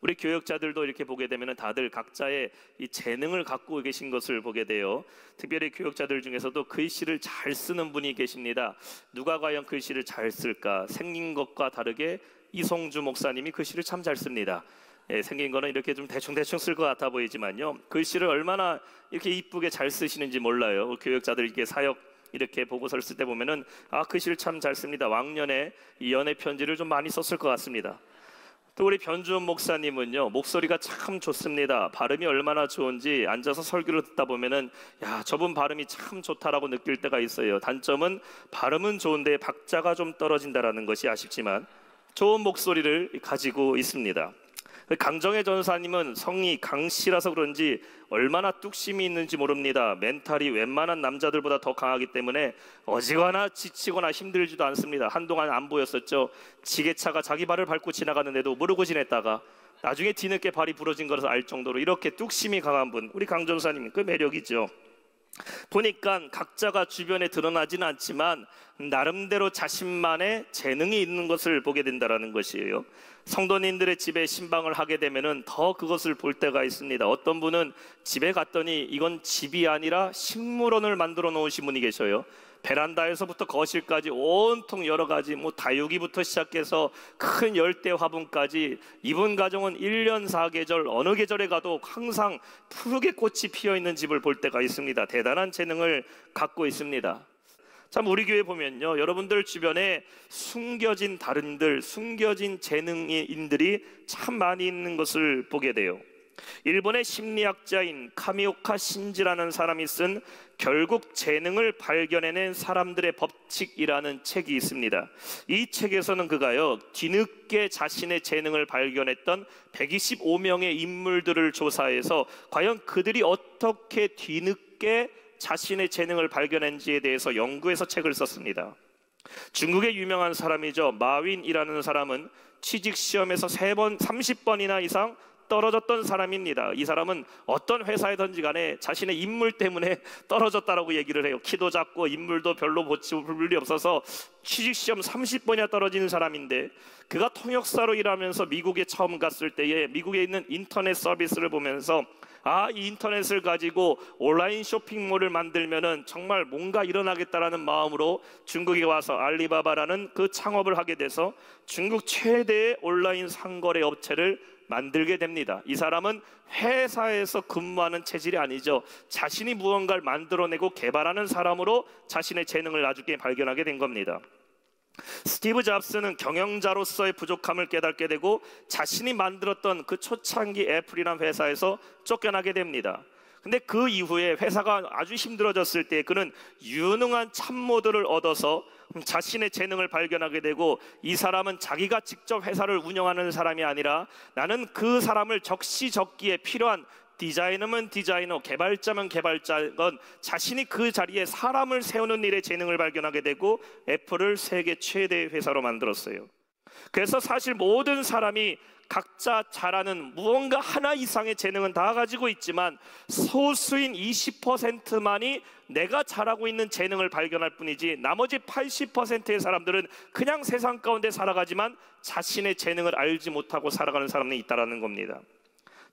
우리 교역자들도 이렇게 보게 되면 다들 각자의 이 재능을 갖고 계신 것을 보게 돼요. 특별히 교역자들 중에서도 글씨를 잘 쓰는 분이 계십니다. 누가 과연 글씨를 잘 쓸까? 생긴 것과 다르게 이송주 목사님이 글씨를 참 잘 씁니다. 생긴 거는 이렇게 좀 대충 쓸 것 같아 보이지만요, 글씨를 얼마나 이렇게 이쁘게 잘 쓰시는지 몰라요. 교역자들 이렇게 사역 이렇게 보고서를 쓸 때 보면은 글씨를 참 잘 씁니다. 왕년에 이 연애 편지를 좀 많이 썼을 것 같습니다. 또 우리 변주원 목사님은요, 목소리가 참 좋습니다. 발음이 얼마나 좋은지 앉아서 설교를 듣다 보면은 저분 발음이 참 좋다라고 느낄 때가 있어요. 단점은 발음은 좋은데 박자가 좀 떨어진다라는 것이 아쉽지만 좋은 목소리를 가지고 있습니다. 강정혜 전사님은 성이 강씨라서 그런지 얼마나 뚝심이 있는지 모릅니다. 멘탈이 웬만한 남자들보다 더 강하기 때문에 어지거나 지치거나 힘들지도 않습니다. 한동안 안 보였었죠. 지게차가 자기 발을 밟고 지나가는데도 모르고 지냈다가 나중에 뒤늦게 발이 부러진 것을 알 정도로 이렇게 뚝심이 강한 분, 우리 강 전사님, 그 매력이죠. 보니까 각자가 주변에 드러나지는 않지만 나름대로 자신만의 재능이 있는 것을 보게 된다는 것이에요. 성도님들의 집에 신방을 하게 되면 더 그것을 볼 때가 있습니다. 어떤 분은 집에 갔더니 이건 집이 아니라 식물원을 만들어 놓으신 분이 계셔요. 베란다에서부터 거실까지 온통 여러 가지 다육이부터 시작해서 큰 열대 화분까지, 이분 가정은 1년 4계절 어느 계절에 가도 항상 푸르게 꽃이 피어 있는 집을 볼 때가 있습니다. 대단한 재능을 갖고 있습니다. 참 우리 교회 보면요, 여러분들 주변에 숨겨진 달인들, 숨겨진 재능인들이 참 많이 있는 것을 보게 돼요. 일본의 심리학자인 카미오카 신지라는 사람이 쓴 결국 재능을 발견해낸 사람들의 법칙이라는 책이 있습니다. 이 책에서는 그가요, 뒤늦게 자신의 재능을 발견했던 125명의 인물들을 조사해서 과연 그들이 어떻게 뒤늦게 자신의 재능을 발견했는지에 대해서 연구해서 책을 썼습니다. 중국의 유명한 사람이죠. 마윈이라는 사람은 취직시험에서 30번이나 이상 떨어졌던 사람입니다. 이 사람은 어떤 회사에든지 간에 자신의 인물 때문에 떨어졌다라고 얘기를 해요. 키도 작고 인물도 별로 볼 일이 없어서 취직시험 30번이나 떨어지는 사람인데, 그가 통역사로 일하면서 미국에 처음 갔을 때에 미국에 있는 인터넷 서비스를 보면서 이 인터넷을 가지고 온라인 쇼핑몰을 만들면은 정말 뭔가 일어나겠다라는 마음으로 중국에 와서 알리바바라는 그 창업을 하게 돼서 중국 최대의 온라인 상거래 업체를 만들게 됩니다. 이 사람은 회사에서 근무하는 체질이 아니죠. 자신이 무언가를 만들어내고 개발하는 사람으로 자신의 재능을 나중에 발견하게 된 겁니다. 스티브 잡스는 경영자로서의 부족함을 깨닫게 되고 자신이 만들었던 그 초창기 애플이라는 회사에서 쫓겨나게 됩니다. 근데 그 이후에 회사가 아주 힘들어졌을 때 그는 유능한 참모들을 얻어서 자신의 재능을 발견하게 되고, 이 사람은 자기가 직접 회사를 운영하는 사람이 아니라 나는 그 사람을 적시적기에 필요한 디자이너면 디자이너, 개발자면 개발자건 자신이 그 자리에 사람을 세우는 일에 재능을 발견하게 되고 애플을 세계 최대의 회사로 만들었어요. 그래서 사실 모든 사람이 각자 잘하는 무언가 하나 이상의 재능은 다 가지고 있지만 소수인 20%만이 내가 잘하고 있는 재능을 발견할 뿐이지, 나머지 80%의 사람들은 그냥 세상 가운데 살아가지만 자신의 재능을 알지 못하고 살아가는 사람이 있다는 겁니다.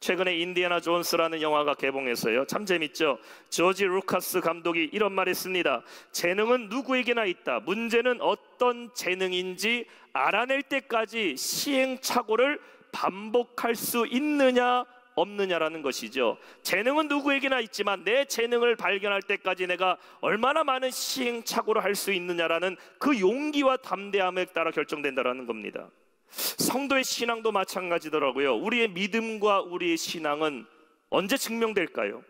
최근에 인디애나 존스라는 영화가 개봉했어요. 참 재밌죠. 조지 루카스 감독이 이런 말 했습니다. 재능은 누구에게나 있다. 문제는 어떤 재능인지 알아낼 때까지 시행착오를 반복할 수 있느냐 없느냐라는 것이죠. 재능은 누구에게나 있지만 내 재능을 발견할 때까지 내가 얼마나 많은 시행착오를 할 수 있느냐라는 그 용기와 담대함에 따라 결정된다는 겁니다. 성도의 신앙도 마찬가지더라고요. 우리의 믿음과 우리의 신앙은 언제 증명될까요?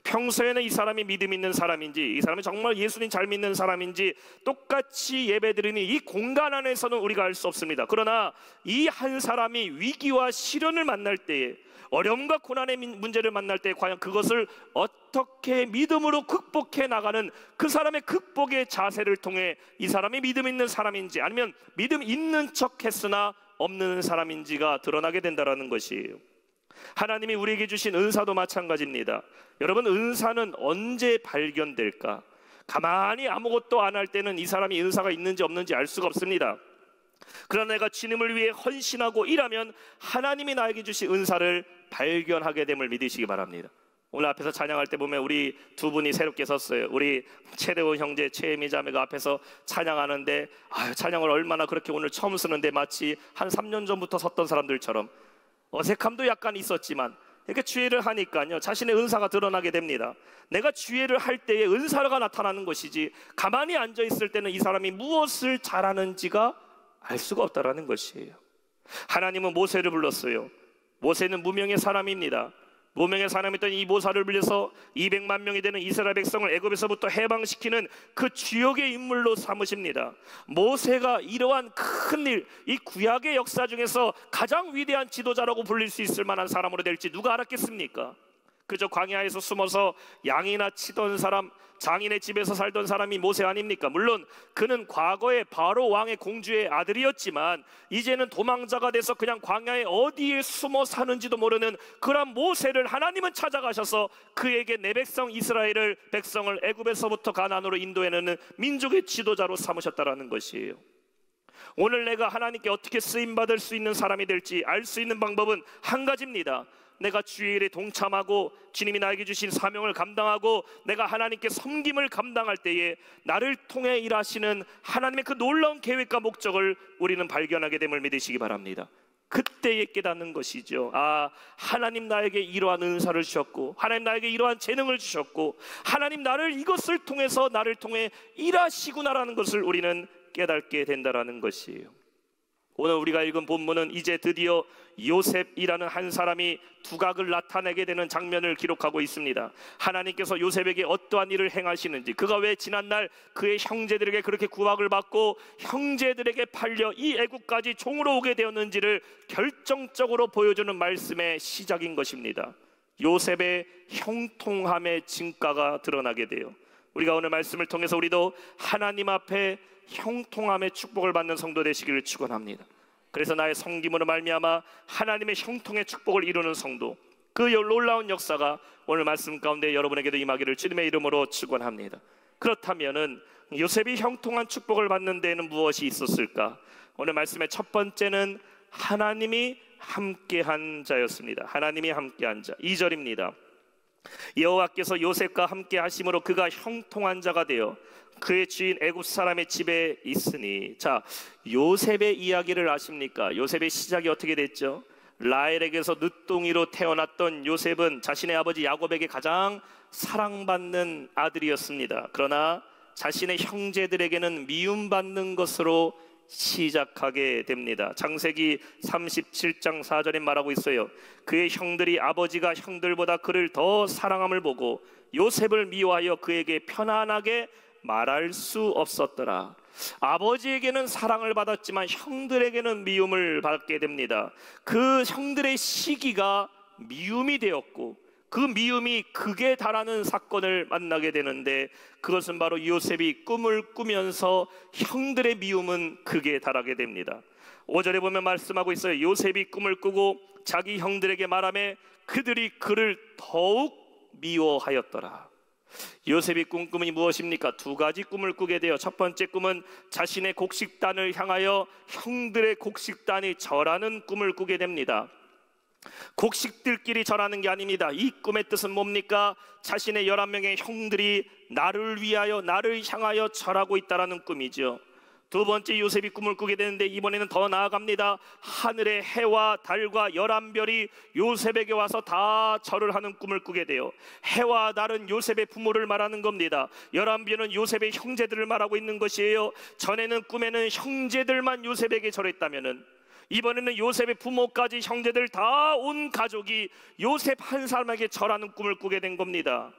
평소에는 이 사람이 믿음 있는 사람인지, 이 사람이 정말 예수님 잘 믿는 사람인지 똑같이 예배드리니 이 공간 안에서는 우리가 알 수 없습니다. 그러나 이 한 사람이 위기와 시련을 만날 때에, 어려움과 고난의 문제를 만날 때 과연 그것을 어떻게 믿음으로 극복해 나가는 그 사람의 극복의 자세를 통해 이 사람이 믿음 있는 사람인지 아니면 믿음 있는 척 했으나 없는 사람인지가 드러나게 된다는 것이에요. 하나님이 우리에게 주신 은사도 마찬가지입니다. 여러분, 은사는 언제 발견될까? 가만히 아무것도 안 할 때는 이 사람이 은사가 있는지 없는지 알 수가 없습니다. 그러나 내가 주님을 위해 헌신하고 일하면 하나님이 나에게 주신 은사를 발견하게 됨을 믿으시기 바랍니다. 오늘 앞에서 찬양할 때 보면 우리 두 분이 새롭게 섰어요. 우리 최대원 형제, 최혜미 자매가 앞에서 찬양하는데 찬양을 얼마나 그렇게 오늘 처음 쓰는데 마치 한 3년 전부터 섰던 사람들처럼 어색함도 약간 있었지만 이렇게 주의를 하니까요, 자신의 은사가 드러나게 됩니다. 내가 주의를 할 때에 은사가 나타나는 것이지 가만히 앉아 있을 때는 이 사람이 무엇을 잘하는지가 알 수가 없다라는 것이에요. 하나님은 모세를 불렀어요. 모세는 무명의 사람입니다. 무명의 사람이었던 이 모세를 빌려서 200만 명이 되는 이스라엘 백성을 애굽에서부터 해방시키는 그 주역의 인물로 삼으십니다. 모세가 이러한 큰 일, 이 구약의 역사 중에서 가장 위대한 지도자라고 불릴 수 있을 만한 사람으로 될지 누가 알았겠습니까? 그저 광야에서 숨어서 양이나 치던 사람, 장인의 집에서 살던 사람이 모세 아닙니까? 물론 그는 과거에 바로 왕의 공주의 아들이었지만 이제는 도망자가 돼서 그냥 광야에 어디에 숨어 사는지도 모르는 그런 모세를 하나님은 찾아가셔서 그에게 내 백성 이스라엘을, 백성을 애굽에서부터 가나안으로 인도해내는 민족의 지도자로 삼으셨다라는 것이에요. 오늘 내가 하나님께 어떻게 쓰임받을 수 있는 사람이 될지 알 수 있는 방법은 한 가지입니다. 내가 주의 일에 동참하고 주님이 나에게 주신 사명을 감당하고 내가 하나님께 섬김을 감당할 때에 나를 통해 일하시는 하나님의 그 놀라운 계획과 목적을 우리는 발견하게 됨을 믿으시기 바랍니다. 그때에 깨닫는 것이죠. 하나님 나에게 이러한 은사를 주셨고 하나님 나에게 이러한 재능을 주셨고 하나님 나를 이것을 통해서 나를 통해 일하시구나라는 것을 우리는 깨닫게 된다라는 것이에요. 오늘 우리가 읽은 본문은 이제 드디어 요셉이라는 한 사람이 두각을 나타내게 되는 장면을 기록하고 있습니다. 하나님께서 요셉에게 어떠한 일을 행하시는지, 그가 왜 지난날 그의 형제들에게 그렇게 구박을 받고 형제들에게 팔려 이 애국까지 종으로 오게 되었는지를 결정적으로 보여주는 말씀의 시작인 것입니다. 요셉의 형통함의 진가가 드러나게 돼요. 우리가 오늘 말씀을 통해서 우리도 하나님 앞에 형통함의 축복을 받는 성도 되시기를 축원합니다. 그래서 나의 섬김으로 말미암아 하나님의 형통의 축복을 이루는 성도, 그 놀라운 역사가 오늘 말씀 가운데 여러분에게도 임하기를 주님의 이름으로 축원합니다. 그렇다면은 요셉이 형통한 축복을 받는 데에는 무엇이 있었을까? 오늘 말씀의 첫 번째는 하나님이 함께한 자였습니다. 하나님이 함께한 자. 2절입니다. 여호와께서 요셉과 함께 하심으로 그가 형통한 자가 되어 그의 주인 애굽 사람의 집에 있으니. 자, 요셉의 이야기를 아십니까? 요셉의 시작이 어떻게 됐죠? 라헬에게서 늦둥이로 태어났던 요셉은 자신의 아버지 야곱에게 가장 사랑받는 아들이었습니다. 그러나 자신의 형제들에게는 미움받는 것으로 시작하게 됩니다. 창세기 37장 4절에 말하고 있어요. 그의 형들이 아버지가 형들보다 그를 더 사랑함을 보고 요셉을 미워하여 그에게 편안하게 말할 수 없었더라. 아버지에게는 사랑을 받았지만 형들에게는 미움을 받게 됩니다. 그 형들의 시기가 미움이 되었고 그 미움이 극에 달하는 사건을 만나게 되는데 그것은 바로 요셉이 꿈을 꾸면서 형들의 미움은 극에 달하게 됩니다. 5절에 보면 말씀하고 있어요. 요셉이 꿈을 꾸고 자기 형들에게 말하며 그들이 그를 더욱 미워하였더라. 요셉이 꾼 꿈이 무엇입니까? 두 가지 꿈을 꾸게 돼요. 첫 번째 꿈은 자신의 곡식단을 향하여 형들의 곡식단이 절하는 꿈을 꾸게 됩니다. 곡식들끼리 절하는 게 아닙니다. 이 꿈의 뜻은 뭡니까? 자신의 11명의 형들이 나를 위하여 나를 향하여 절하고 있다라는 꿈이죠. 두 번째 요셉이 꿈을 꾸게 되는데 이번에는 더 나아갑니다. 하늘의 해와 달과 11별이 요셉에게 와서 다 절을 하는 꿈을 꾸게 돼요. 해와 달은 요셉의 부모를 말하는 겁니다. 11별은 요셉의 형제들을 말하고 있는 것이에요. 전에는 꿈에는 형제들만 요셉에게 절했다면은 이번에는 요셉의 부모까지 형제들 다 온 가족이 요셉 한 사람에게 절하는 꿈을 꾸게 된 겁니다.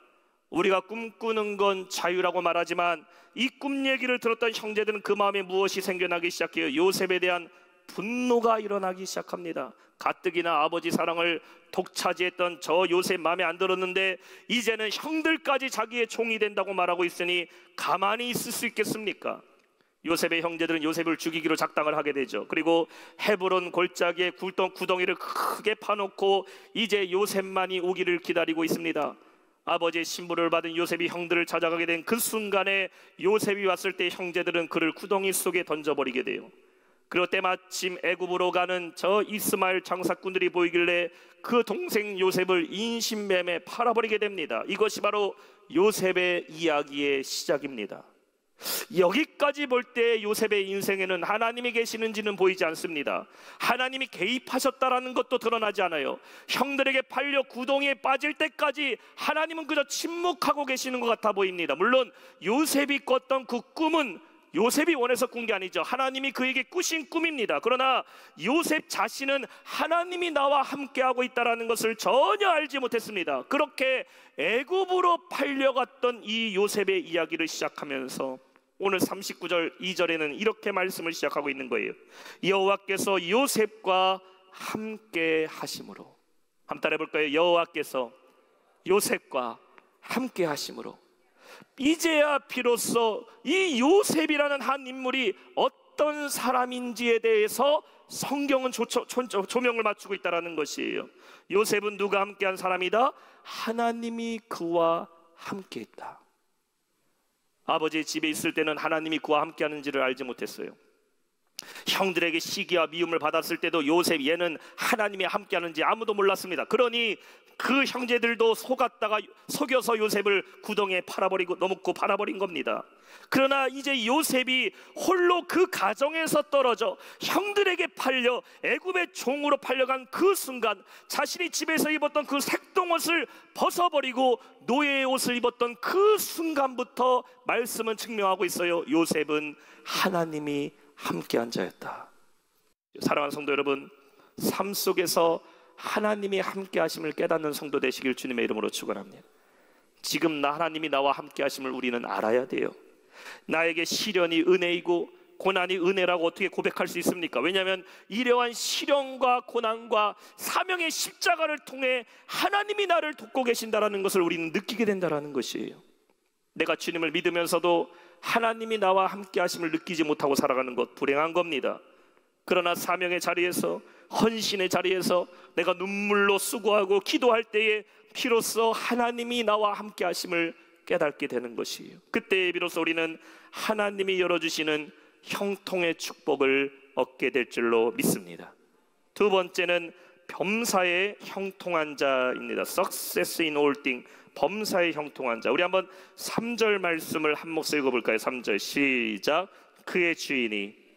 우리가 꿈꾸는 건 자유라고 말하지만 이 꿈 얘기를 들었던 형제들은 그 마음에 무엇이 생겨나기 시작해요? 요셉에 대한 분노가 일어나기 시작합니다. 가뜩이나 아버지 사랑을 독차지했던 저 요셉 마음에 안 들었는데 이제는 형들까지 자기의 종이 된다고 말하고 있으니 가만히 있을 수 있겠습니까? 요셉의 형제들은 요셉을 죽이기로 작당을 하게 되죠. 그리고 헤브론 골짜기에 구덩이를 크게 파놓고 이제 요셉만이 오기를 기다리고 있습니다. 아버지의 신부를 받은 요셉이 형들을 찾아가게 된 그 순간에 요셉이 왔을 때 형제들은 그를 구덩이 속에 던져버리게 돼요. 그리고 때마침 애굽으로 가는 저 이스마엘 장사꾼들이 보이길래 그 동생 요셉을 인신매매 팔아버리게 됩니다. 이것이 바로 요셉의 이야기의 시작입니다. 여기까지 볼 때 요셉의 인생에는 하나님이 계시는지는 보이지 않습니다. 하나님이 개입하셨다라는 것도 드러나지 않아요. 형들에게 팔려 구덩이에 빠질 때까지 하나님은 그저 침묵하고 계시는 것 같아 보입니다. 물론 요셉이 꿨던 그 꿈은 요셉이 원해서 꾼 게 아니죠. 하나님이 그에게 꾸신 꿈입니다. 그러나 요셉 자신은 하나님이 나와 함께하고 있다는 것을 전혀 알지 못했습니다. 그렇게 애굽으로 팔려갔던 이 요셉의 이야기를 시작하면서 오늘 39절 2절에는 이렇게 말씀을 시작하고 있는 거예요. 여호와께서 요셉과 함께 하심으로. 한번 따라해 볼까요? 여호와께서 요셉과 함께 하심으로. 이제야 비로소 이 요셉이라는 한 인물이 어떤 사람인지에 대해서 성경은 조명을 맞추고 있다는 것이에요. 요셉은 누가 함께한 사람이다? 하나님이 그와 함께 있다. 아버지의 집에 있을 때는 하나님이 그와 함께 하는지를 알지 못했어요. 형들에게 시기와 미움을 받았을 때도 요셉 얘는 하나님이 함께 하는지 아무도 몰랐습니다. 그러니 그 형제들도 속여서 요셉을 구덩이에 넣어놓고 팔아버린 겁니다. 그러나 이제 요셉이 홀로 그 가정에서 떨어져 형들에게 팔려 애굽의 종으로 팔려간 그 순간, 자신이 집에서 입었던 그 색동옷을 벗어버리고 노예의 옷을 입었던 그 순간부터 말씀은 증명하고 있어요. 요셉은 하나님이 함께한 자였다. 사랑하는 성도 여러분, 삶 속에서 하나님이 함께 하심을 깨닫는 성도 되시길 주님의 이름으로 축원합니다. 지금 하나님이 나와 함께 하심을 우리는 알아야 돼요. 나에게 시련이 은혜이고 고난이 은혜라고 어떻게 고백할 수 있습니까? 왜냐하면 이러한 시련과 고난과 사명의 십자가를 통해 하나님이 나를 돕고 계신다는 것을 우리는 느끼게 된다는 것이에요. 내가 주님을 믿으면서도 하나님이 나와 함께 하심을 느끼지 못하고 살아가는 것 불행한 겁니다. 그러나 사명의 자리에서, 헌신의 자리에서 내가 눈물로 수고하고 기도할 때에 비로소 하나님이 나와 함께 하심을 깨닫게 되는 것이에요. 그때 비로소 우리는 하나님이 열어주시는 형통의 축복을 얻게 될 줄로 믿습니다. 두 번째는 범사에 형통한 자입니다. Success in all things. 범사에 형통한 자. 우리 한번 3절 말씀을 한 목소리 읽어볼까요? 3절 시작. 그의 주인이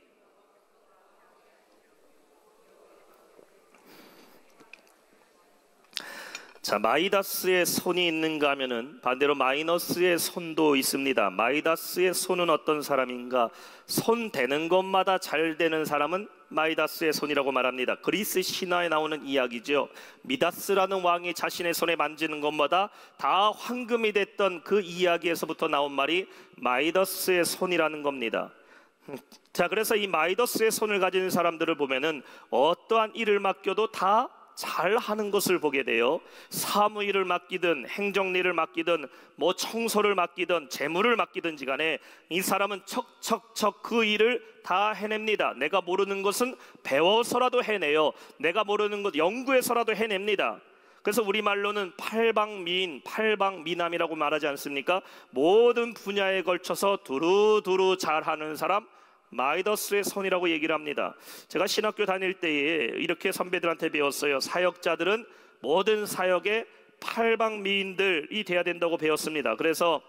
자, 마이다스의 손이 있는가 하면은 반대로 마이너스의 손도 있습니다. 마이다스의 손은 어떤 사람인가? 손 대는 것마다 잘 되는 사람은 마이다스의 손이라고 말합니다. 그리스 신화에 나오는 이야기죠. 미다스라는 왕이 자신의 손에 만지는 것마다 다 황금이 됐던 그 이야기에서부터 나온 말이 마이다스의 손이라는 겁니다. 자, 그래서 이 마이다스의 손을 가진 사람들을 보면은 어떠한 일을 맡겨도 다 잘하는 것을 보게 돼요. 사무일을 맡기든 행정일을 맡기든 뭐 청소를 맡기든 재물을 맡기든지 간에 이 사람은 척척척 그 일을 다 해냅니다. 내가 모르는 것은 배워서라도 해내요. 내가 모르는 것 연구해서라도 해냅니다. 그래서 우리말로는 팔방미인, 팔방미남이라고 말하지 않습니까? 모든 분야에 걸쳐서 두루두루 잘하는 사람, 마이더스의 손이라고 얘기를 합니다. 제가 신학교 다닐 때에 이렇게 선배들한테 배웠어요. 사역자들은 모든 사역의 팔방미인들이 돼야 된다고 배웠습니다. 그래서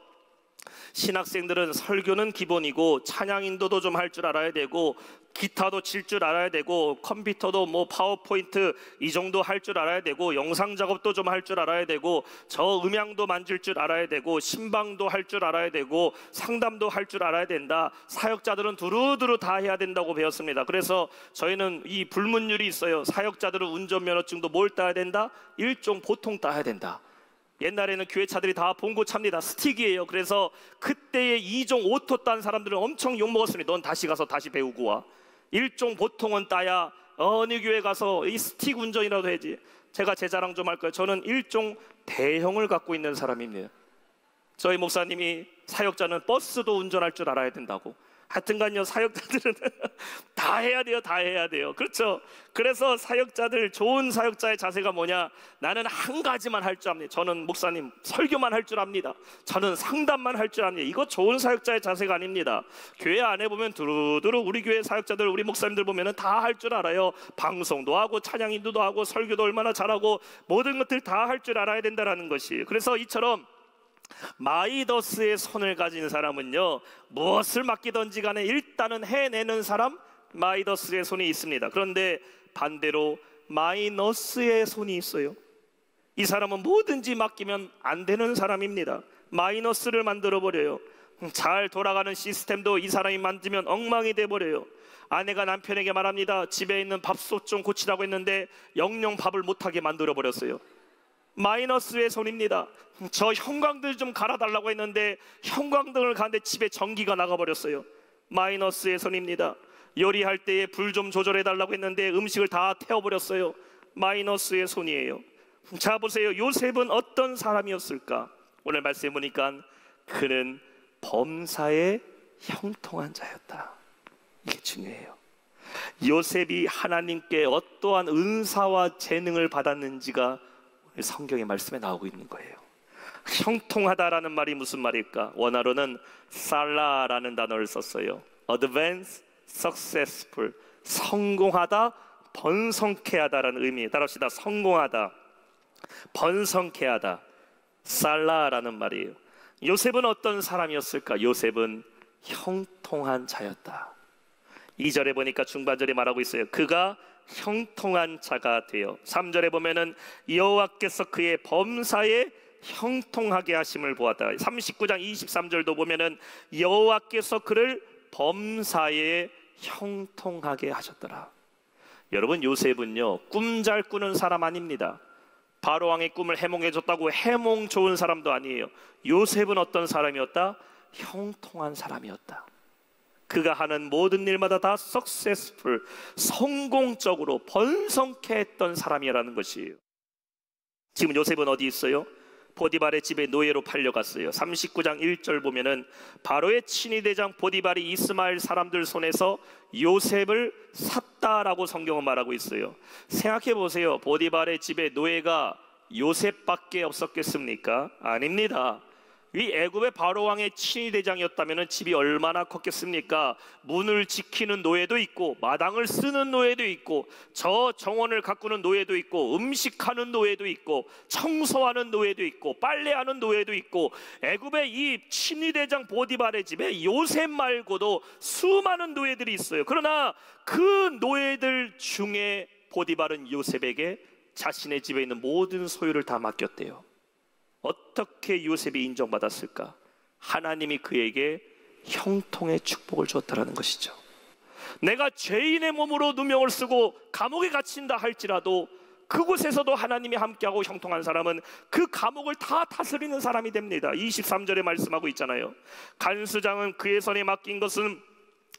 신학생들은 설교는 기본이고 찬양 인도도 좀 할 줄 알아야 되고 기타도 칠 줄 알아야 되고 컴퓨터도 뭐 파워포인트 이 정도 할 줄 알아야 되고 영상 작업도 좀 할 줄 알아야 되고 저 음향도 만질 줄 알아야 되고 신방도 할 줄 알아야 되고 상담도 할 줄 알아야 된다. 사역자들은 두루두루 다 해야 된다고 배웠습니다. 그래서 저희는 이 불문율이 있어요. 사역자들은 운전면허증도 뭘 따야 된다? 일종 보통 따야 된다. 옛날에는 교회차들이 다 봉고차입니다. 스틱이에요. 그래서 그때의 2종 오토 딴 사람들은 엄청 욕먹었습니다. 넌 다시 가서 다시 배우고 와. 1종 보통은 따야 어느 교회 가서 이 스틱 운전이라도 해야지. 제가 제 자랑 좀 할까요? 저는 1종 대형을 갖고 있는 사람입니다. 저희 목사님이 사역자는 버스도 운전할 줄 알아야 된다고, 하여튼간요, 사역자들은 다 해야 돼요. 다 해야 돼요. 그렇죠? 그래서 사역자들, 좋은 사역자의 자세가 뭐냐? 나는 한 가지만 할 줄 압니다. 저는 목사님 설교만 할 줄 압니다. 저는 상담만 할 줄 압니다. 이거 좋은 사역자의 자세가 아닙니다. 교회 안에 보면 두루두루 우리 교회 사역자들, 우리 목사님들 보면은 다 할 줄 알아요. 방송도 하고 찬양 인도도 하고 설교도 얼마나 잘하고 모든 것들 다 할 줄 알아야 된다라는 것이. 그래서 이처럼 마이더스의 손을 가진 사람은요, 무엇을 맡기든지 간에 일단은 해내는 사람, 마이더스의 손이 있습니다. 그런데 반대로 마이너스의 손이 있어요. 이 사람은 뭐든지 맡기면 안 되는 사람입니다. 마이너스를 만들어 버려요. 잘 돌아가는 시스템도 이 사람이 만들면 엉망이 돼 버려요. 아내가 남편에게 말합니다. 집에 있는 밥솥 좀 고치라고 했는데 영영 밥을 못하게 만들어 버렸어요. 마이너스의 손입니다. 저 형광등 좀 갈아달라고 했는데 형광등을 가는데 집에 전기가 나가버렸어요. 마이너스의 손입니다. 요리할 때에 불 좀 조절해달라고 했는데 음식을 다 태워버렸어요. 마이너스의 손이에요. 자, 보세요. 요셉은 어떤 사람이었을까? 오늘 말씀해 보니까 그는 범사에 형통한 자였다. 이게 중요해요. 요셉이 하나님께 어떠한 은사와 재능을 받았는지가 성경의 말씀에 나오고 있는 거예요. 형통하다라는 말이 무슨 말일까? 원어로는 살라라는 단어를 썼어요. advance, successful, 성공하다, 번성케 하다라는 의미. 따라합시다. 성공하다, 번성케 하다, 살라라는 말이에요. 요셉은 어떤 사람이었을까? 요셉은 형통한 자였다. 2절에 보니까 중반절에 말하고 있어요. 그가 형통한 자가 되어. 3절에 보면은 여호와께서 그의 범사에 형통하게 하심을 보았다. 39장 23절도 보면은 여호와께서 그를 범사에 형통하게 하셨더라. 여러분, 요셉은요, 꿈 잘 꾸는 사람 아닙니다. 바로왕의 꿈을 해몽해 줬다고 해몽 좋은 사람도 아니에요. 요셉은 어떤 사람이었다? 형통한 사람이었다. 그가 하는 모든 일마다 다 successful, 성공적으로 번성케 했던 사람이라는 것이에요. 지금 요셉은 어디 있어요? 보디발의 집에 노예로 팔려갔어요. 39장 1절 보면은 바로의 친위대장 보디발이 이스마엘 사람들 손에서 요셉을 샀다라고 성경은 말하고 있어요. 생각해 보세요. 보디발의 집에 노예가 요셉밖에 없었겠습니까? 아닙니다. 이 애굽의 바로왕의 친위대장이었다면 집이 얼마나 컸겠습니까? 문을 지키는 노예도 있고, 마당을 쓰는 노예도 있고, 저 정원을 가꾸는 노예도 있고, 음식하는 노예도 있고, 청소하는 노예도 있고, 빨래하는 노예도 있고, 애굽의 이 친위대장 보디발의 집에 요셉 말고도 수많은 노예들이 있어요. 그러나 그 노예들 중에 보디발은 요셉에게 자신의 집에 있는 모든 소유를 다 맡겼대요. 어떻게 요셉이 인정받았을까? 하나님이 그에게 형통의 축복을 주었다라는 것이죠. 내가 죄인의 몸으로 누명을 쓰고 감옥에 갇힌다 할지라도 그곳에서도 하나님이 함께하고 형통한 사람은 그 감옥을 다 다스리는 사람이 됩니다. 23절에 말씀하고 있잖아요. 간수장은 그의 손에 맡긴 것은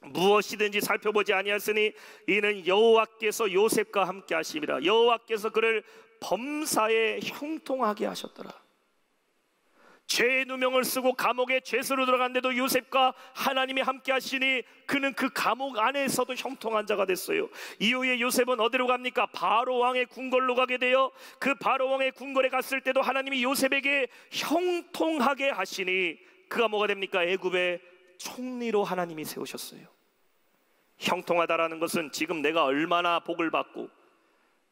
무엇이든지 살펴보지 아니하였으니 이는 여호와께서 요셉과 함께 하심이라. 여호와께서 그를 범사에 형통하게 하셨더라. 죄의 누명을 쓰고 감옥에 죄수로 들어갔는데도 요셉과 하나님이 함께 하시니 그는 그 감옥 안에서도 형통한 자가 됐어요. 이후에 요셉은 어디로 갑니까? 바로왕의 궁궐로 가게 되어 그 바로왕의 궁궐에 갔을 때도 하나님이 요셉에게 형통하게 하시니 그가 뭐가 됩니까? 애굽의 총리로 하나님이 세우셨어요. 형통하다라는 것은 지금 내가 얼마나 복을 받고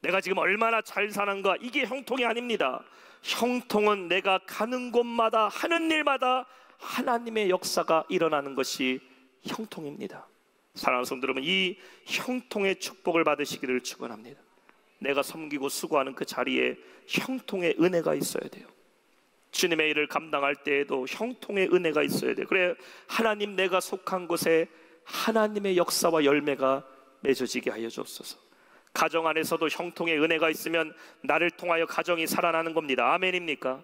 내가 지금 얼마나 잘 사는가, 이게 형통이 아닙니다. 형통은 내가 가는 곳마다 하는 일마다 하나님의 역사가 일어나는 것이 형통입니다. 사랑하는 성도 여러분, 이 형통의 축복을 받으시기를 축원합니다. 내가 섬기고 수고하는 그 자리에 형통의 은혜가 있어야 돼요. 주님의 일을 감당할 때에도 형통의 은혜가 있어야 돼요. 그래, 하나님 내가 속한 곳에 하나님의 역사와 열매가 맺어지게 하여 주옵소서. 가정 안에서도 형통의 은혜가 있으면 나를 통하여 가정이 살아나는 겁니다. 아멘입니까?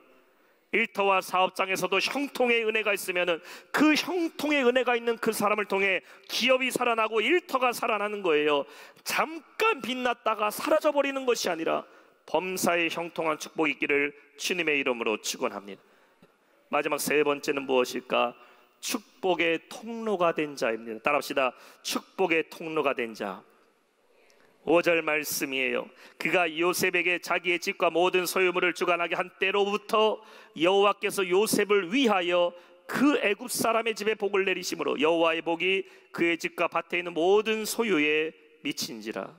일터와 사업장에서도 형통의 은혜가 있으면 그 형통의 은혜가 있는 그 사람을 통해 기업이 살아나고 일터가 살아나는 거예요. 잠깐 빛났다가 사라져버리는 것이 아니라 범사의 형통한 축복이 있기를 주님의 이름으로 축원합니다. 마지막 세 번째는 무엇일까? 축복의 통로가 된 자입니다. 따라합시다. 축복의 통로가 된 자. 5절 말씀이에요. 그가 요셉에게 자기의 집과 모든 소유물을 주관하게 한 때로부터 여호와께서 요셉을 위하여 그 애굽 사람의 집에 복을 내리심으로 여호와의 복이 그의 집과 밭에 있는 모든 소유에 미친지라.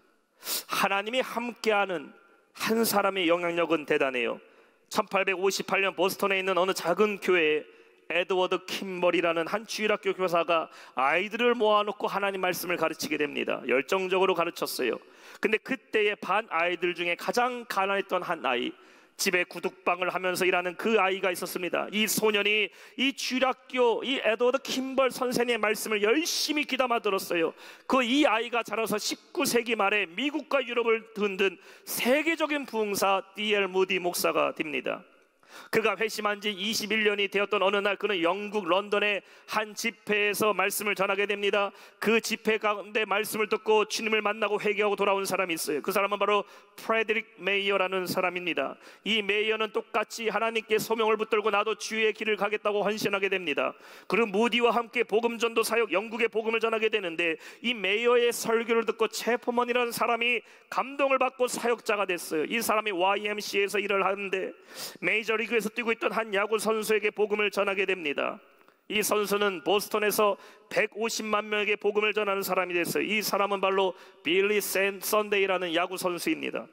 하나님이 함께하는 한 사람의 영향력은 대단해요. 1858년 보스턴에 있는 어느 작은 교회에 에드워드 킴벌이라는 한 주일학교 교사가 아이들을 모아놓고 하나님 말씀을 가르치게 됩니다. 열정적으로 가르쳤어요. 근데 그때의 반 아이들 중에 가장 가난했던 한 아이, 집에 구둑방을 하면서 일하는 그 아이가 있었습니다. 이 소년이 이 주일학교 이 에드워드 킴벌 선생님의 말씀을 열심히 귀담아 들었어요. 이 아이가 자라서 19세기 말에 미국과 유럽을 흔든 세계적인 부흥사 D.L. 무디 목사가 됩니다. 그가 회심한 지 21년이 되었던 어느 날 그는 영국 런던의 한 집회에서 말씀을 전하게 됩니다. 그 집회 가운데 말씀을 듣고 주님을 만나고 회개하고 돌아온 사람이 있어요. 그 사람은 바로 프레드릭 메이어라는 사람입니다. 이 메이어는 똑같이 하나님께 소명을 붙들고 나도 주의 길을 가겠다고 헌신하게 됩니다. 그리고 무디와 함께 복음전도 사역 영국의 복음을 전하게 되는데 이 메이어의 설교를 듣고 체포먼이라는 사람이 감동을 받고 사역자가 됐어요. 이 사람이 YMCA에서 일을 하는데 메이저리그에서 뛰고 있던 한 야구 선수에게 복음을 전하게 됩니다. 이 선수는 보스턴에서 150만 명에게 복음을 전하는 사람이 됐어요. 이 사람은 바로 빌리 선데이라는 야구 선수입니다.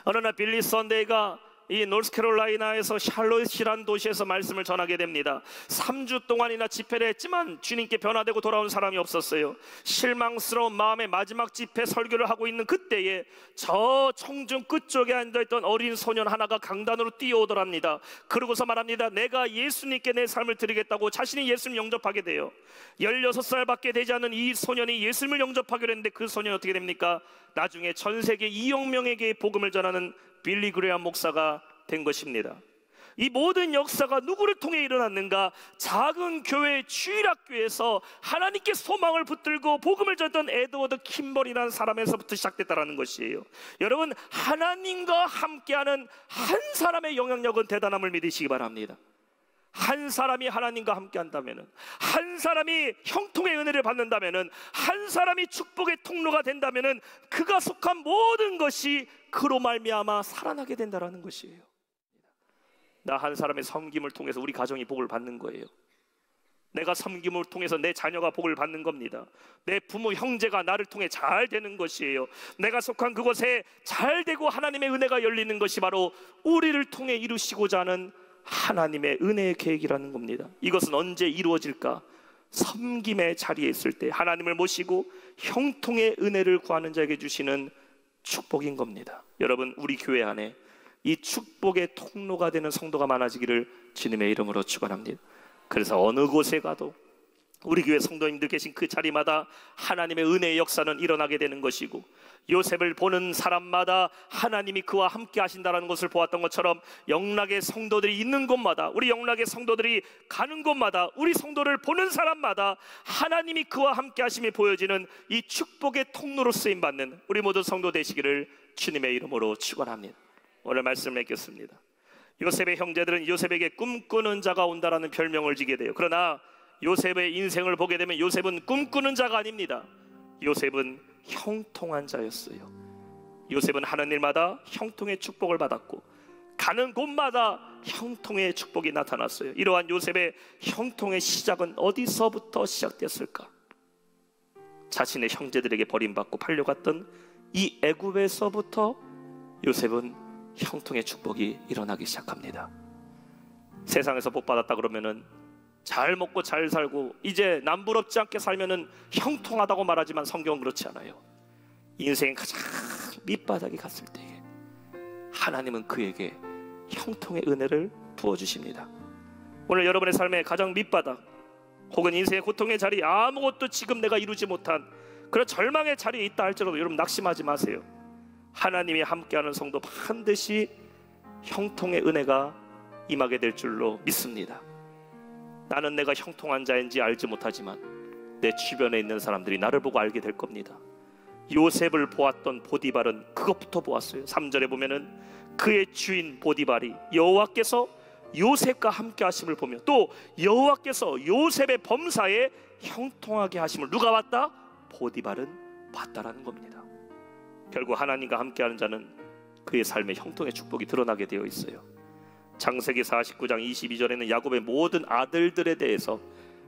어느 날 빌리 선데이가 이 노스캐롤라이나에서 샬롯이라는 도시에서 말씀을 전하게 됩니다. 3주 동안이나 집회를 했지만 주님께 변화되고 돌아온 사람이 없었어요. 실망스러운 마음에 마지막 집회 설교를 하고 있는 그때에 저 청중 끝쪽에 앉아있던 어린 소년 하나가 강단으로 뛰어오더랍니다. 그러고서 말합니다. 내가 예수님께 내 삶을 드리겠다고 자신이 예수님을 영접하게 돼요. 16살밖에 되지 않은 이 소년이 예수님을 영접하기로 했는데 그 소년이 어떻게 됩니까? 나중에 전 세계 2억 명에게 복음을 전하는 빌리 그레엄 목사가 된 것입니다. 이 모든 역사가 누구를 통해 일어났는가? 작은 교회 주일학교에서 하나님께 소망을 붙들고 복음을 전했던 에드워드 킴벌이라는 사람에서부터 시작됐다는 것이에요. 여러분, 하나님과 함께하는 한 사람의 영향력은 대단함을 믿으시기 바랍니다. 한 사람이 하나님과 함께한다면, 한 사람이 형통의 은혜를 받는다면, 한 사람이 축복의 통로가 된다면 그가 속한 모든 것이 그로 말미암아 살아나게 된다는 것이에요. 나 한 사람의 섬김을 통해서 우리 가정이 복을 받는 거예요. 내가 섬김을 통해서 내 자녀가 복을 받는 겁니다. 내 부모 형제가 나를 통해 잘 되는 것이에요. 내가 속한 그곳에 잘 되고 하나님의 은혜가 열리는 것이 바로 우리를 통해 이루시고자 하는 하나님의 은혜의 계획이라는 겁니다. 이것은 언제 이루어질까? 섬김의 자리에 있을 때 하나님을 모시고 형통의 은혜를 구하는 자에게 주시는 축복인 겁니다. 여러분, 우리 교회 안에 이 축복의 통로가 되는 성도가 많아지기를 주님의 이름으로 축원합니다. 그래서 어느 곳에 가도 우리 교회 성도님들 계신 그 자리마다 하나님의 은혜의 역사는 일어나게 되는 것이고, 요셉을 보는 사람마다 하나님이 그와 함께 하신다는 것을 보았던 것처럼 영락의 성도들이 있는 곳마다, 우리 영락의 성도들이 가는 곳마다, 우리 성도를 보는 사람마다 하나님이 그와 함께 하심이 보여지는 이 축복의 통로로 쓰임받는 우리 모두 성도 되시기를 주님의 이름으로 축원합니다. 오늘 말씀을 맺겠습니다. 요셉의 형제들은 요셉에게 꿈꾸는 자가 온다라는 별명을 지게 돼요. 그러나 요셉의 인생을 보게 되면 요셉은 꿈꾸는 자가 아닙니다. 요셉은 형통한 자였어요. 요셉은 하는 일마다 형통의 축복을 받았고 가는 곳마다 형통의 축복이 나타났어요. 이러한 요셉의 형통의 시작은 어디서부터 시작됐을까? 자신의 형제들에게 버림받고 팔려갔던 이 애굽에서부터 요셉은 형통의 축복이 일어나기 시작합니다. 세상에서 복 받았다 그러면은 잘 먹고 잘 살고 이제 남부럽지 않게 살면은 형통하다고 말하지만 성경은 그렇지 않아요. 인생의 가장 밑바닥에 갔을 때에 하나님은 그에게 형통의 은혜를 부어주십니다. 오늘 여러분의 삶의 가장 밑바닥 혹은 인생의 고통의 자리, 아무것도 지금 내가 이루지 못한 그런 절망의 자리에 있다 할지라도 여러분 낙심하지 마세요. 하나님이 함께하는 성도 반드시 형통의 은혜가 임하게 될 줄로 믿습니다. 나는 내가 형통한 자인지 알지 못하지만 내 주변에 있는 사람들이 나를 보고 알게 될 겁니다. 요셉을 보았던 보디발은 그것부터 보았어요. 3절에 보면은 그의 주인 보디발이 여호와께서 요셉과 함께 하심을 보며 또 여호와께서 요셉의 범사에 형통하게 하심을 누가 봤다? 보디발은 봤다라는 겁니다. 결국 하나님과 함께하는 자는 그의 삶의 형통의 축복이 드러나게 되어 있어요. 창세기 49장 22절에는 야곱의 모든 아들들에 대해서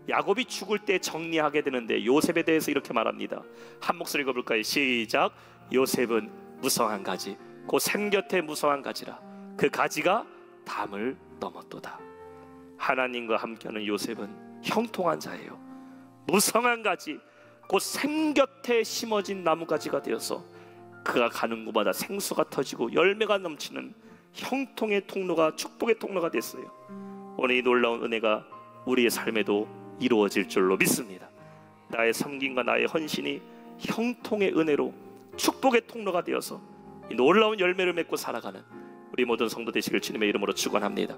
야곱이 죽을 때 정리하게 되는데 요셉에 대해서 이렇게 말합니다. 한 목소리 읽어볼까요? 시작. 요셉은 무성한 가지 곧 샘 곁에 무성한 가지라 그 가지가 담을 넘었도다. 하나님과 함께하는 요셉은 형통한 자예요. 무성한 가지 곧 샘 곁에 심어진 나무가지가 되어서 그가 가는 곳마다 생수가 터지고 열매가 넘치는 형통의 통로가, 축복의 통로가 됐어요. 오늘 이 놀라운 은혜가 우리의 삶에도 이루어질 줄로 믿습니다. 나의 섬김과 나의 헌신이 형통의 은혜로 축복의 통로가 되어서 이 놀라운 열매를 맺고 살아가는 우리 모든 성도 되시길 주님의 이름으로 축원합니다.